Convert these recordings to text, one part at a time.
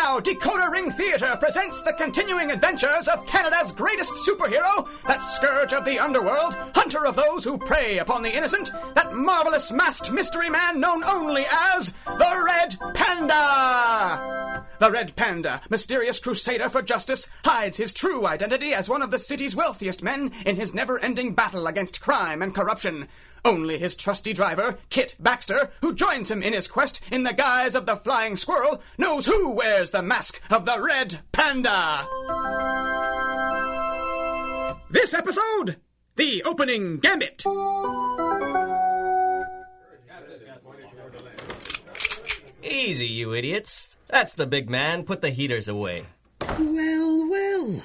now, Decoder Ring Theatre presents the continuing adventures of Canada's greatest superhero, that scourge of the underworld, hunter of those who prey upon the innocent, that marvelous masked mystery man known only as the Red Panda! The Red Panda, mysterious crusader for justice, hides his true identity as one of the city's wealthiest men in his never-ending battle against crime and corruption. Only his trusty driver, Kit Baxter, who joins him in his quest in the guise of the Flying Squirrel, knows who wears the mask of the Red Panda. This episode, the Opening Gambit. Easy, you idiots. That's the big man. Put the heaters away. Well, well.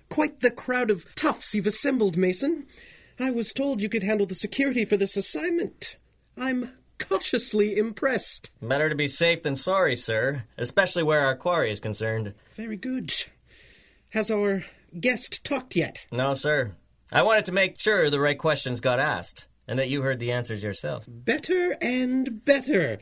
Quite the crowd of toughs you've assembled, Mason. I was told you could handle the security for this assignment. I'm cautiously impressed. Better to be safe than sorry, sir. Especially where our quarry is concerned. Very good. Has our guest talked yet? No, sir. I wanted to make sure the right questions got asked, and that you heard the answers yourself. Better and better.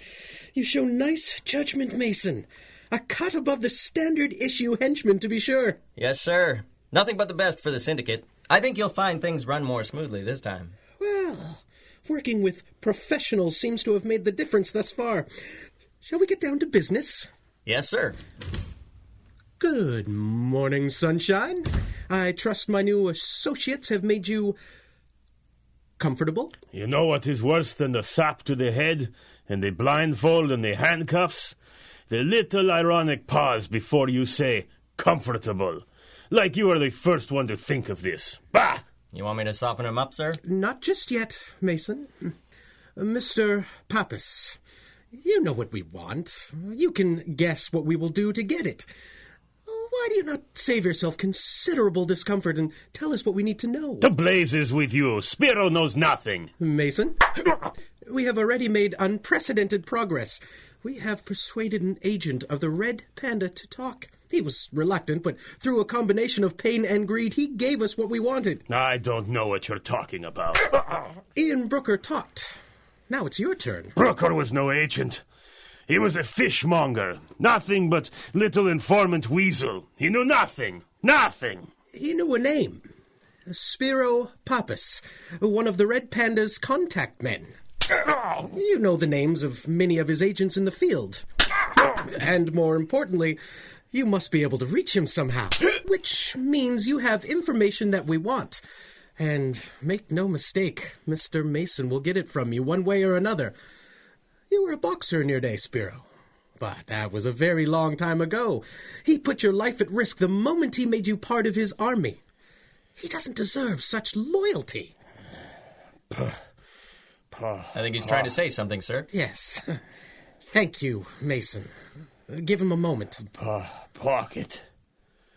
You show nice judgment, Mason. A cut above the standard issue henchman, to be sure. Yes, sir. Nothing but the best for the Syndicate. I think you'll find things run more smoothly this time. Well, working with professionals seems to have made the difference thus far. Shall we get down to business? Yes, sir. Good morning, sunshine. I trust my new associates have made you comfortable? You know what is worse than the sap to the head, and the blindfold and the handcuffs? The little ironic pause before you say, comfortable. Like you are the first one to think of this. Bah! You want me to soften him up, sir? Not just yet, Mason. Mr. Pappas, you know what we want. You can guess what we will do to get it. Why do you not save yourself considerable discomfort and tell us what we need to know? To blazes with you. Spiro knows nothing. Mason, we have already made unprecedented progress. We have persuaded an agent of the Red Panda to talk. He was reluctant, but through a combination of pain and greed, he gave us what we wanted. I don't know what you're talking about. Ian Brooker talked. Now it's your turn. Brooker was no agent. He was a fishmonger. Nothing but little informant weasel. He knew nothing. Nothing. He knew a name. Spiro Pappas, one of the Red Panda's contact men. You know the names of many of his agents in the field. And more importantly, you must be able to reach him somehow. Which means you have information that we want. And make no mistake, Mr. Mason will get it from you one way or another. You were a boxer in your day, Spiro. But that was a very long time ago. He put your life at risk the moment he made you part of his army. He doesn't deserve such loyalty. I think he's trying to say something, sir. Yes. Thank you, Mason. Give him a moment. Pocket.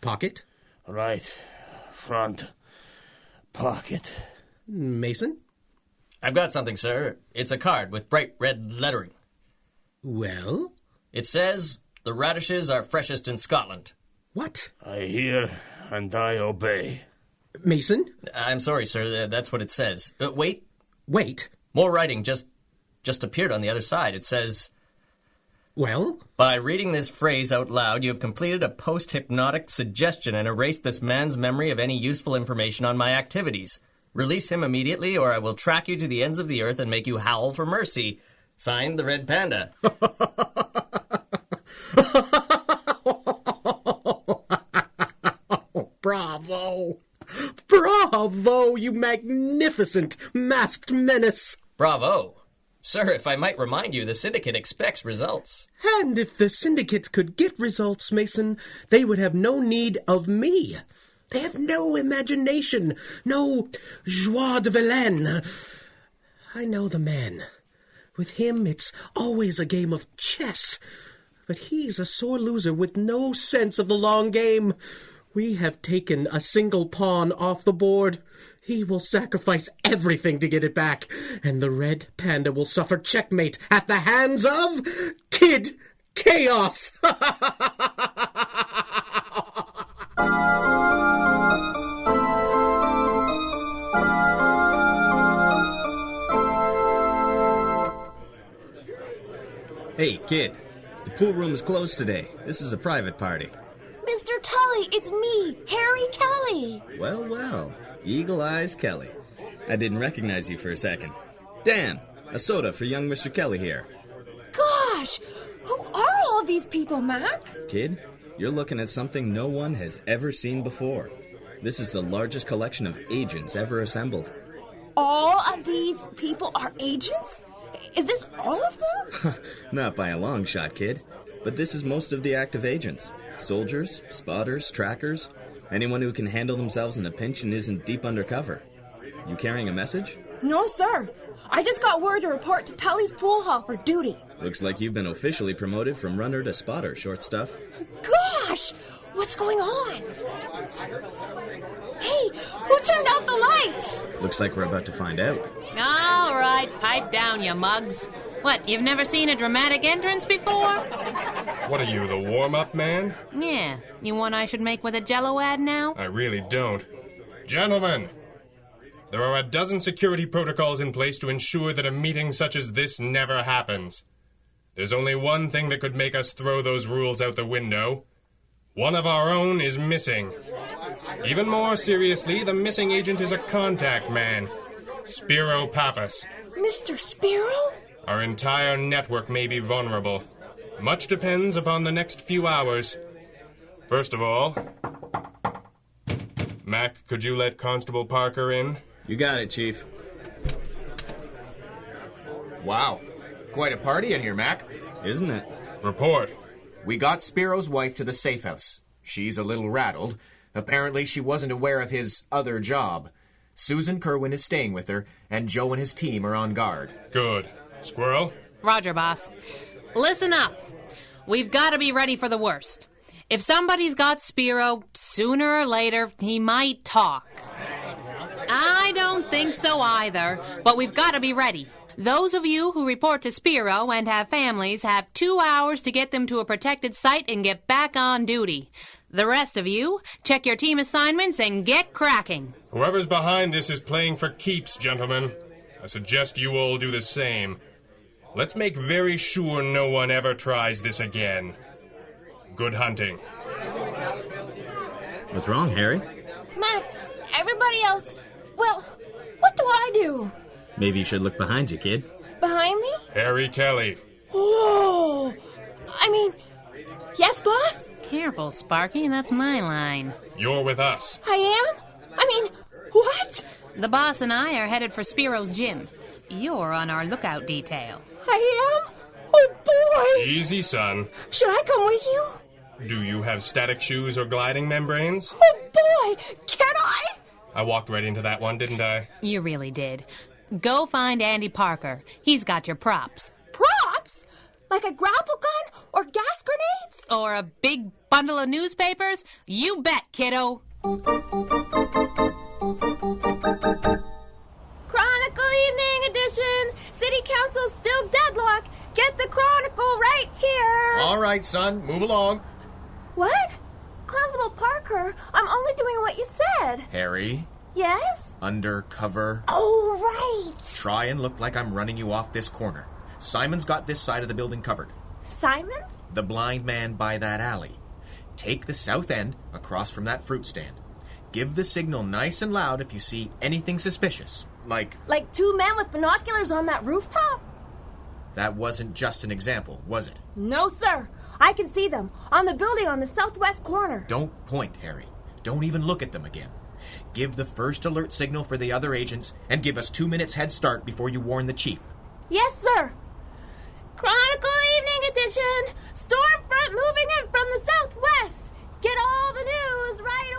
Pocket? Right. Front. Pocket. Mason? I've got something, sir. It's a card with bright red lettering. Well? It says, the radishes are freshest in Scotland. What? I hear and I obey. Mason? I'm sorry, sir. That's what it says. Wait. Wait. More writing just appeared on the other side. It says... Well? By reading this phrase out loud, you have completed a post-hypnotic suggestion and erased this man's memory of any useful information on my activities. Release him immediately, or I will track you to the ends of the earth and make you howl for mercy. Signed, the Red Panda. Bravo! Bravo, you magnificent masked menace! Bravo. Sir, if I might remind you, the Syndicate expects results. And if the Syndicate could get results, Mason, they would have no need of me. They have no imagination, no joie de vilain. I know the man. With him, it's always a game of chess. But he's a sore loser with no sense of the long game. We have taken a single pawn off the board. He will sacrifice everything to get it back, and the Red Panda will suffer checkmate at the hands of Kid Chaos. Hey, kid. The pool room is closed today. This is a private party. Mr. Tully, it's me, Harry Kelly. Well, well. Eagle Eyes Kelly. I didn't recognize you for a second. Dan, a soda for young Mr. Kelly here. Gosh, who are all these people, Mac? Kid, you're looking at something no one has ever seen before. This is the largest collection of agents ever assembled. All of these people are agents? Is this all of them? Not by a long shot, kid. But this is most of the active agents. Soldiers, spotters, trackers. Anyone who can handle themselves in a pinch and isn't deep undercover. You carrying a message? No, sir. I just got word to report to Tully's pool hall for duty. Looks like you've been officially promoted from runner to spotter, short stuff. Gosh! What's going on? Hey, who turned out the lights? Looks like we're about to find out. All right, pipe down, you mugs. What, you've never seen a dramatic entrance before? What are you, the warm-up man? Yeah, you one I should make with a Jell-O ad now? I really don't. Gentlemen, there are a dozen security protocols in place to ensure that a meeting such as this never happens. There's only one thing that could make us throw those rules out the window. One of our own is missing. Even more seriously, the missing agent is a contact man, Spiro Pappas. Mr. Spiro? Our entire network may be vulnerable. Much depends upon the next few hours. First of all, Mac, could you let Constable Parker in? You got it, Chief. Wow. Quite a party in here, Mac. Isn't it? Report. We got Spiro's wife to the safe house. She's a little rattled. Apparently she wasn't aware of his other job. Susan Kerwin is staying with her, and Joe and his team are on guard. Good. Squirrel? Roger, boss. Listen up. We've got to be ready for the worst. If somebody's got Spiro, sooner or later, he might talk. I don't think so either, but we've got to be ready. Those of you who report to Spiro and have families have 2 hours to get them to a protected site and get back on duty. The rest of you, check your team assignments and get cracking. Whoever's behind this is playing for keeps, gentlemen. I suggest you all do the same. Let's make very sure no one ever tries this again. Good hunting. What's wrong, Harry? Mac, everybody else... Well, what do I do? Maybe you should look behind you, kid. Behind me? Harry Kelly. Oh! I mean, yes, boss? Careful, Sparky, that's my line. You're with us. I am? I mean, what? The boss and I are headed for Spiro's gym. You're on our lookout detail. I am? Oh, boy! Easy, son. Should I come with you? Do you have static shoes or gliding membranes? Oh, boy! Can I? I walked right into that one, didn't I? You really did. Go find Andy Parker. He's got your props. Props? Like a grapple gun or gas grenades? Or a big bundle of newspapers? You bet, kiddo. Chronicle Evening Edition! City Council still deadlock! Get the Chronicle right here! All right, son, move along. What? Constable Parker, I'm only doing what you said. Harry, Yes? undercover. Oh, right. Try and look like I'm running you off this corner. Simon's got this side of the building covered. Simon? The blind man by that alley. Take the south end across from that fruit stand. Give the signal nice and loud if you see anything suspicious. Like two men with binoculars on that rooftop? that wasn't just an example, was it? No, sir. I can see them. On the building on the southwest corner. Don't point, Harry. Don't even look at them again. Give the first alert signal for the other agents and give us 2 minutes head start before you warn the chief. Yes, sir. Chronicle Evening Edition. Stormfront moving in from the southwest. Get all the news right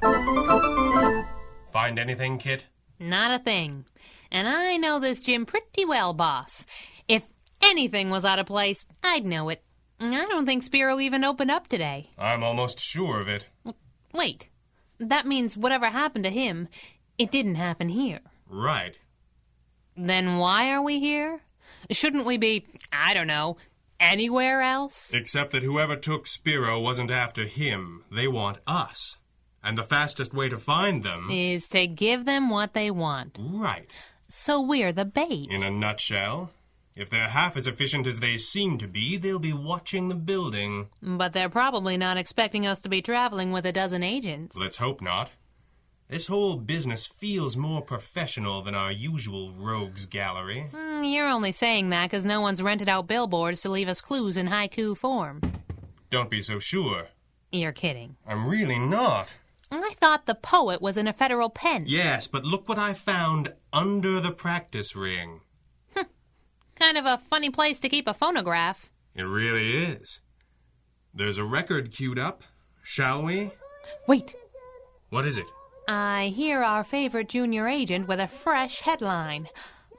away. Find anything, Kit? Not a thing. And I know this gym pretty well, boss. If anything was out of place, I'd know it. I don't think Spiro even opened up today. I'm almost sure of it. Wait. That means whatever happened to him, it didn't happen here. Right. Then why are we here? Shouldn't we be, I don't know, anywhere else? Except that whoever took Spiro wasn't after him. They want us. And the fastest way to find them... Is to give them what they want. Right. So we're the bait. In a nutshell. If they're half as efficient as they seem to be, they'll be watching the building. But they're probably not expecting us to be traveling with a dozen agents. Let's hope not. This whole business feels more professional than our usual rogues gallery. You're only saying that because no one's rented out billboards to leave us clues in haiku form. Don't be so sure. You're kidding. I'm really not. I thought the poet was in a federal pen. Yes, but look what I found under the practice ring. Kind of a funny place to keep a phonograph. It really is. There's a record queued up. Shall we? Wait. What is it? I hear our favorite junior agent with a fresh headline.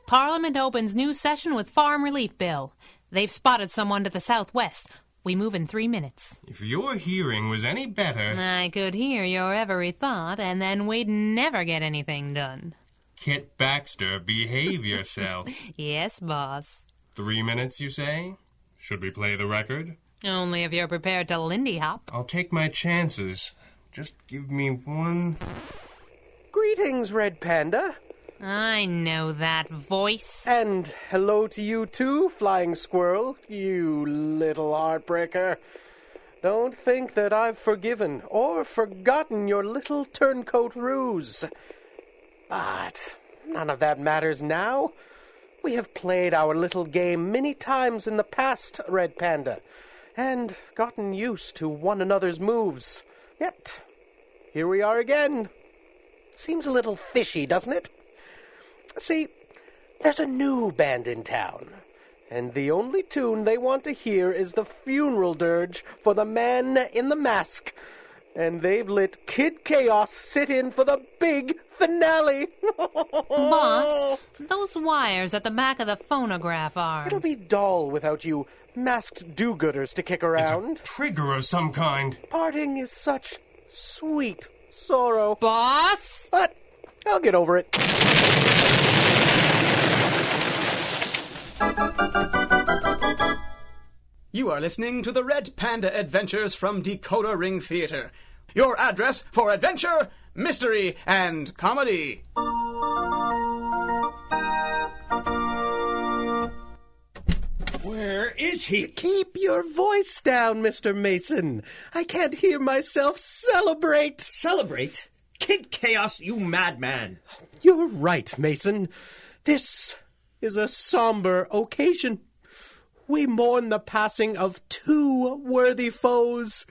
Parliament opens new session with farm relief bill. They've spotted someone to the southwest. We move in 3 minutes. If your hearing was any better... I could hear your every thought, and then we'd never get anything done. Kit Baxter, behave yourself. Yes, boss. 3 minutes, you say? Should we play the record? Only if you're prepared to Lindy hop. I'll take my chances. Just give me one... Greetings, Red Panda. I know that voice. And hello to you too, Flying Squirrel, you little heartbreaker. Don't think that I've forgiven or forgotten your little turncoat ruse. But none of that matters now. We have played our little game many times in the past, Red Panda, and gotten used to one another's moves. Yet, here we are again. Seems a little fishy, doesn't it? See, there's a new band in town, and the only tune they want to hear is the funeral dirge for the man in the mask. And they've let Kid Chaos sit in for the big finale. Boss, those wires at the back of the phonograph are... It'll be dull without you masked do-gooders to kick around. It's a trigger of some kind. Parting is such sweet sorrow. Boss? But I'll get over it. You are listening to the Red Panda Adventures from Decoder Ring Theater. Your address for adventure, mystery, and comedy. Where is he? Keep your voice down, Mr. Mason. I can't hear myself celebrate. Celebrate? Kid Chaos, you madman. You're right, Mason. This is a somber occasion. We mourn the passing of two worthy foes.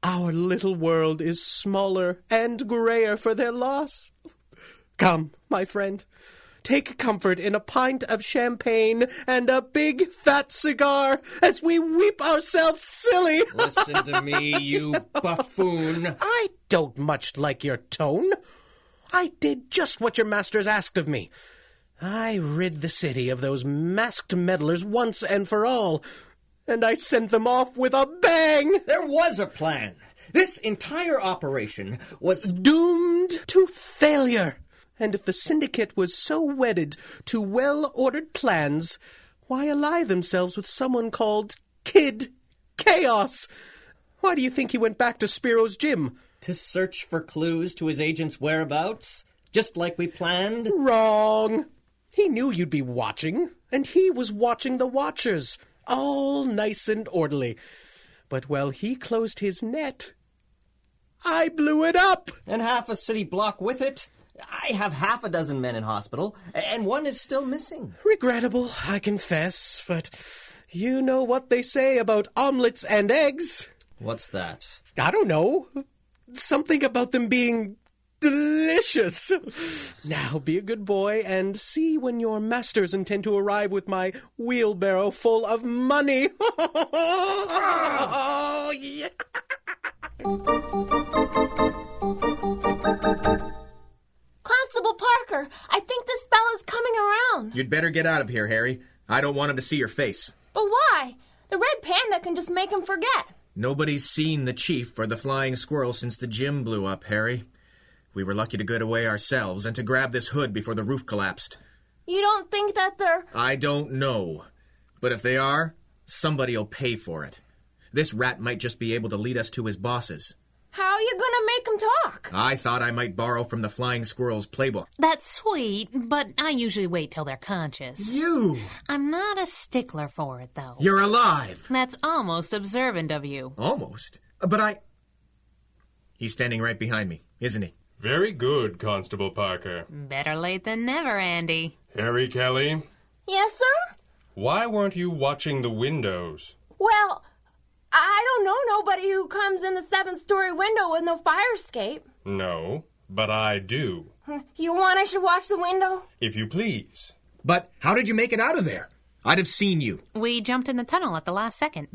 Our little world is smaller and grayer for their loss. Come, my friend, take comfort in a pint of champagne and a big fat cigar as we weep ourselves silly. Listen to me, you buffoon. I don't much like your tone. I did just what your masters asked of me. I rid the city of those masked meddlers once and for all, and I sent them off with a bang. There was a plan. This entire operation was doomed to failure. And if the Syndicate was so wedded to well-ordered plans, why ally themselves with someone called Kid Chaos? Why do you think he went back to Spiro's gym? To search for clues to his agent's whereabouts? Just like we planned? Wrong. He knew you'd be watching, and he was watching the watchers, all nice and orderly. But while he closed his net, I blew it up. And half a city block with it? I have half a dozen men in hospital, and one is still missing. Regrettable, I confess, but you know what they say about omelets and eggs. What's that? I don't know. Something about them being delicious. Now be a good boy and see when your masters intend to arrive with my wheelbarrow full of money. Oh, yeah. Constable Parker, I think this fella's coming around. You'd better get out of here, Harry. I don't want him to see your face. But why? The Red Panda can just make him forget. Nobody's seen the Chief or the Flying Squirrel since the gym blew up, Harry. We were lucky to get away ourselves and to grab this hood before the roof collapsed. You don't think that they're... I don't know. But if they are, somebody'll pay for it. This rat might just be able to lead us to his bosses. How are you gonna make him talk? I thought I might borrow from the Flying Squirrel's playbook. That's sweet, but I usually wait till they're conscious. You! I'm not a stickler for it, though. You're alive! That's almost observant of you. Almost? But He's standing right behind me, isn't he? Very good, Constable Parker. Better late than never, Andy. Harry Kelly, Yes, sir? why weren't you watching the windows? Well, I don't know nobody who comes in the 7th-story window with no fire escape. No, but I do. You want I should watch the window? If you please. But how did you make it out of there? I'd have seen you. We jumped in the tunnel at the last second.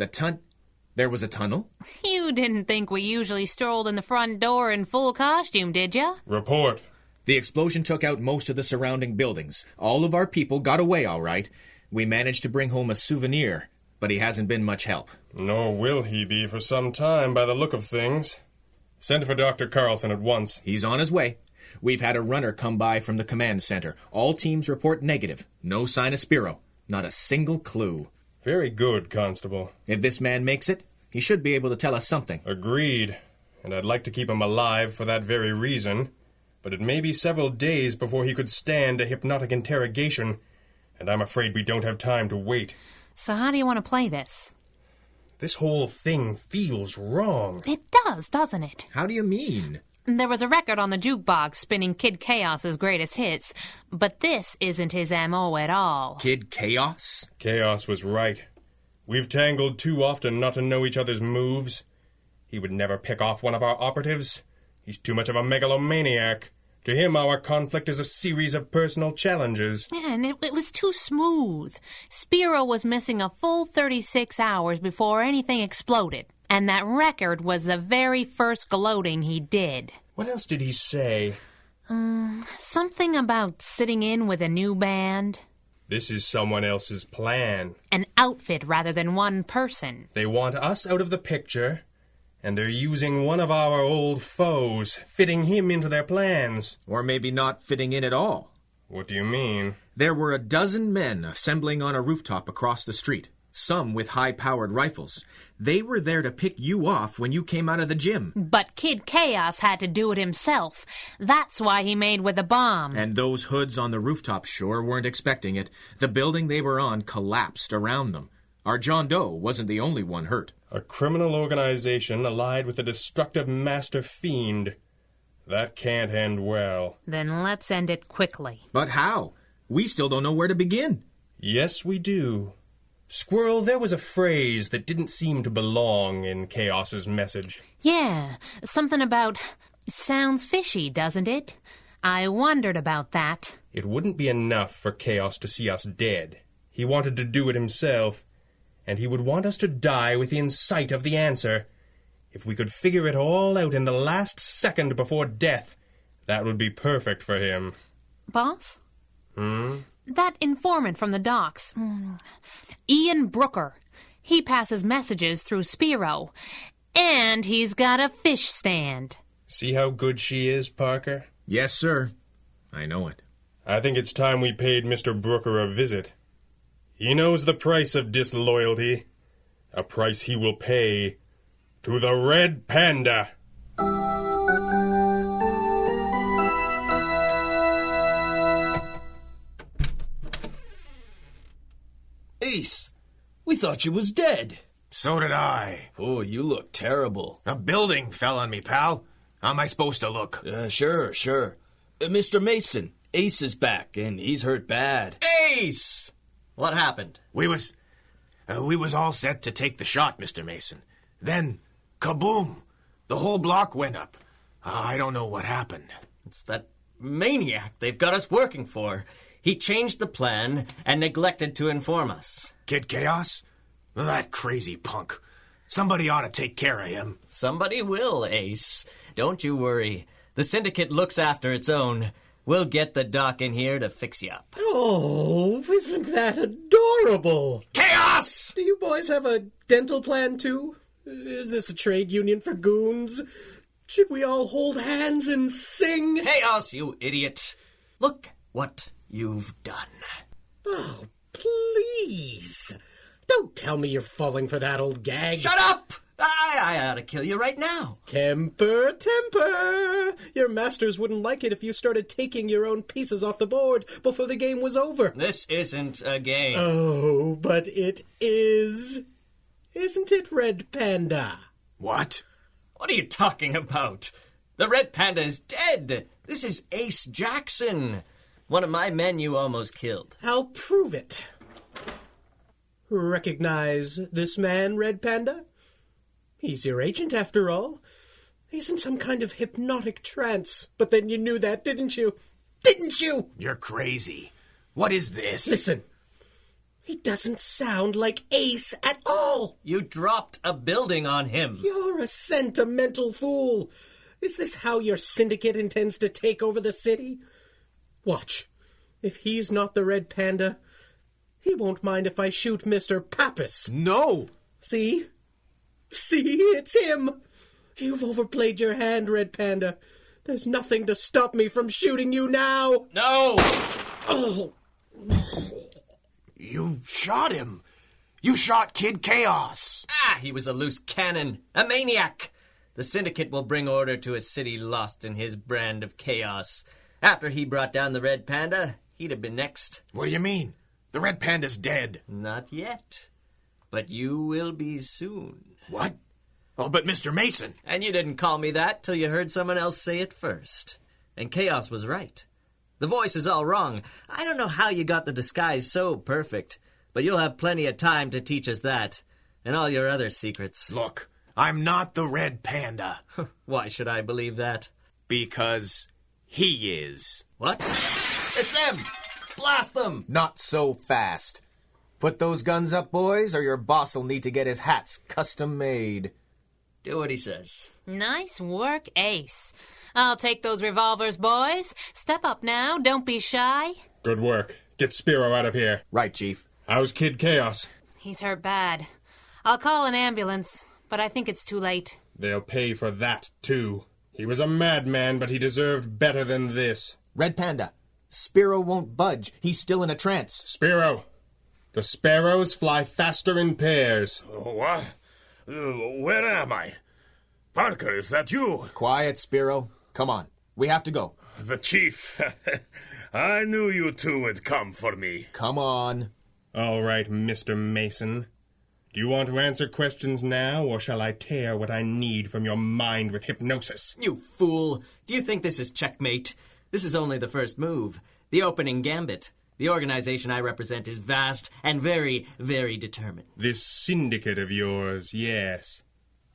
There was a tunnel? You didn't think we usually strolled in the front door in full costume, did ya? Report. The explosion took out most of the surrounding buildings. All of our people got away all right. We managed to bring home a souvenir, but he hasn't been much help. Nor will he be for some time by the look of things. Send for Dr. Carlson at once. He's on his way. We've had a runner come by from the command center. All teams report negative. No sign of Spiro. Not a single clue. Very good, Constable. If this man makes it, he should be able to tell us something. Agreed. And I'd like to keep him alive for that very reason. But it may be several days before he could stand a hypnotic interrogation, and I'm afraid we don't have time to wait. So how do you want to play this? This whole thing feels wrong. It does, doesn't it? How do you mean? There was a record on the jukebox spinning Kid Chaos's greatest hits, but this isn't his M.O. at all. Kid Chaos? Chaos was right. We've tangled too often not to know each other's moves. He would never pick off one of our operatives. He's too much of a megalomaniac. To him, our conflict is a series of personal challenges. Yeah, and it was too smooth. Spiro was missing a full 36 hours before anything exploded. And that record was the very first gloating he did. What else did he say? Something about sitting in with a new band. This is someone else's plan. An outfit rather than one person. They want us out of the picture, and they're using one of our old foes, fitting him into their plans. Or maybe not fitting in at all. What do you mean? There were a dozen men assembling on a rooftop across the street, some with high-powered rifles. They were there to pick you off when you came out of the gym. But Kid Chaos had to do it himself. That's why he made with the bomb. And those hoods on the rooftop sure weren't expecting it. The building they were on collapsed around them. Our John Doe wasn't the only one hurt. A criminal organization allied with a destructive master fiend. That can't end well. Then let's end it quickly. But how? We still don't know where to begin. Yes, we do. Squirrel, there was a phrase that didn't seem to belong in Chaos's message. Yeah, something about sounds fishy, doesn't it? I wondered about that. It wouldn't be enough for Chaos to see us dead. He wanted to do it himself, and he would want us to die within sight of the answer. If we could figure it all out in the last second before death, that would be perfect for him. Boss? That informant from the docks. Ian Brooker. He passes messages through Spiro. And he's got a fish stand. See how good she is, Parker? Yes, sir. I know it. I think it's time we paid Mr. Brooker a visit. He knows the price of disloyalty. A price he will pay to the Red Panda. Ace, we thought you was dead. So did I. Oh, you look terrible. A building fell on me, pal. How am I supposed to look? Sure. Mr. Mason, Ace is back, and he's hurt bad. Ace! What happened? We was all set to take the shot, Mr. Mason. Then, kaboom! The whole block went up. I don't know what happened. It's that maniac they've got us working for. He changed the plan and neglected to inform us. Kid Chaos? That crazy punk. Somebody ought to take care of him. Somebody will, Ace. Don't you worry. The Syndicate looks after its own. We'll get the doc in here to fix you up. Oh, isn't that adorable? Chaos! Do you boys have a dental plan, too? Is this a trade union for goons? Should we all hold hands and sing? Chaos, you idiot. Look what you've done. Oh, please. Don't tell me you're falling for that old gag. Shut up! I ought to kill you right now. Temper, temper! Your masters wouldn't like it if you started taking your own pieces off the board before the game was over. This isn't a game. Oh, but it is. Isn't it, Red Panda? What? What are you talking about? The Red Panda is dead. This is Ace Jackson. One of my men you almost killed. I'll prove it. Recognize this man, Red Panda? He's your agent, after all. He's in some kind of hypnotic trance. But then you knew that, didn't you? Didn't you? You're crazy. What is this? Listen. He doesn't sound like Ace at all. You dropped a building on him. You're a sentimental fool. Is this how your syndicate intends to take over the city? Watch. If he's not the Red Panda, he won't mind if I shoot Mr. Pappas. No! See? See, it's him. You've overplayed your hand, Red Panda. There's nothing to stop me from shooting you now. No! Oh. You shot him. You shot Kid Chaos. He was a loose cannon, a maniac. The Syndicate will bring order to a city lost in his brand of chaos. After he brought down the Red Panda, he'd have been next. What do you mean? The Red Panda's dead. Not yet. But you will be soon. What? Oh, but Mr. Mason. And you didn't call me that till you heard someone else say it first. And Chaos was right. The voice is all wrong. I don't know how you got the disguise so perfect, but you'll have plenty of time to teach us that, and all your other secrets. Look, I'm not the Red Panda. Why should I believe that? Because he is. What? It's them! Blast them! Not so fast. Put those guns up, boys, or your boss will need to get his hats custom made. Do what he says. Nice work, Ace. I'll take those revolvers, boys. Step up now. Don't be shy. Good work. Get Spiro out of here. Right, Chief. How's Kid Chaos? He's hurt bad. I'll call an ambulance, but I think it's too late. They'll pay for that, too. He was a madman, but he deserved better than this. Red Panda, Spiro won't budge. He's still in a trance. Spiro, the sparrows fly faster in pairs. What? Where am I? Parker, is that you? Quiet, Spiro. Come on. We have to go. The chief. I knew you two would come for me. Come on. All right, Mr. Mason. Do you want to answer questions now, or shall I tear what I need from your mind with hypnosis? You fool! Do you think this is checkmate? This is only the first move. The Opening Gambit. The organization I represent is vast and very, very determined. This syndicate of yours, yes.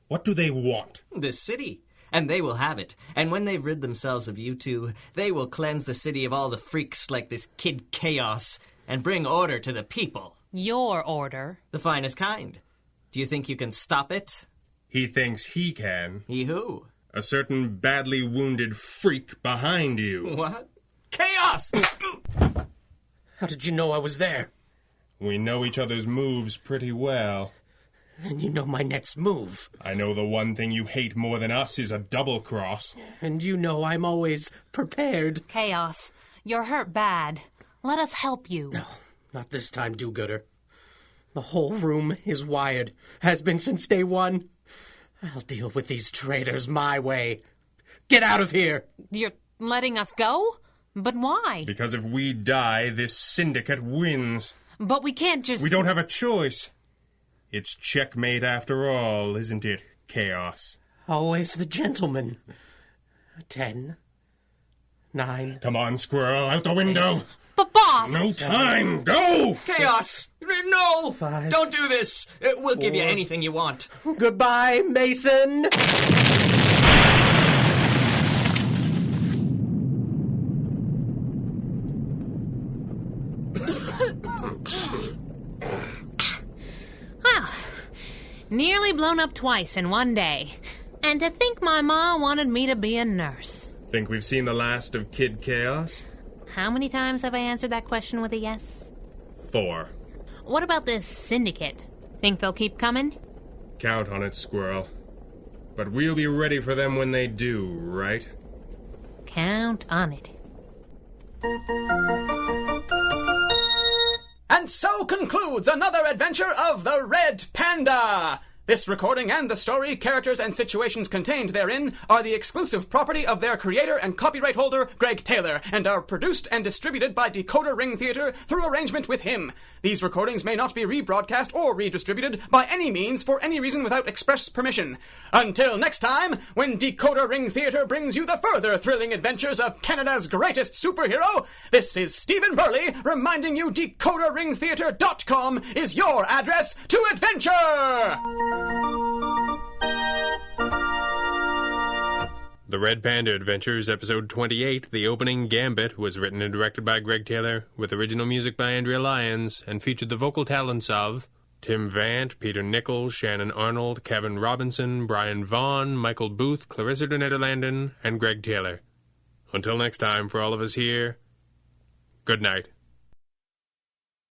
What do they want? This city. And they will have it. And when they've rid themselves of you two, they will cleanse the city of all the freaks like this Kid Chaos and bring order to the people. Your order. The finest kind. Do you think you can stop it? He thinks he can. He who? A certain badly wounded freak behind you. What? Chaos! How did you know I was there? We know each other's moves pretty well. Then you know my next move. I know the one thing you hate more than us is a double cross. And you know I'm always prepared. Chaos, you're hurt bad. Let us help you. No, not this time, do-gooder. The whole room is wired. Has been since day one. I'll deal with these traitors my way. Get out of here! You're letting us go? But why? Because if we die, this syndicate wins. But we can't just... We don't have a choice. It's checkmate after all, isn't it, Chaos? Always the gentleman. 10, 9... Come on, squirrel, out the window! But boss! No time! Go! Chaos! No! 5, Don't do this! We'll give you 4. anything you want. Goodbye, Mason! Well, nearly blown up twice in one day. And to think my ma wanted me to be a nurse. Think we've seen the last of Kid Chaos? How many times have I answered that question with a yes? 4. What about this syndicate? Think they'll keep coming? Count on it, squirrel. But we'll be ready for them when they do, right? Count on it. And so concludes another adventure of the Red Panda. This recording and the story, characters, and situations contained therein are the exclusive property of their creator and copyright holder, Greg Taylor, and are produced and distributed by Decoder Ring Theater through arrangement with him. These recordings may not be rebroadcast or redistributed by any means for any reason without express permission. Until next time, when Decoder Ring Theater brings you the further thrilling adventures of Canada's greatest superhero, this is Stephen Burley reminding you DecoderRingTheater.com is your address to adventure! The Red Panda Adventures, Episode 28, The Opening Gambit, was written and directed by Greg Taylor, with original music by Andrea Lyons, and featured the vocal talents of Tim Vant, Peter Nichols, Shannon Arnold, Kevin Robinson, Brian Vaughn, Michael Booth, Clarissa de Nederlanden, and Greg Taylor. Until next time, for all of us here, good night.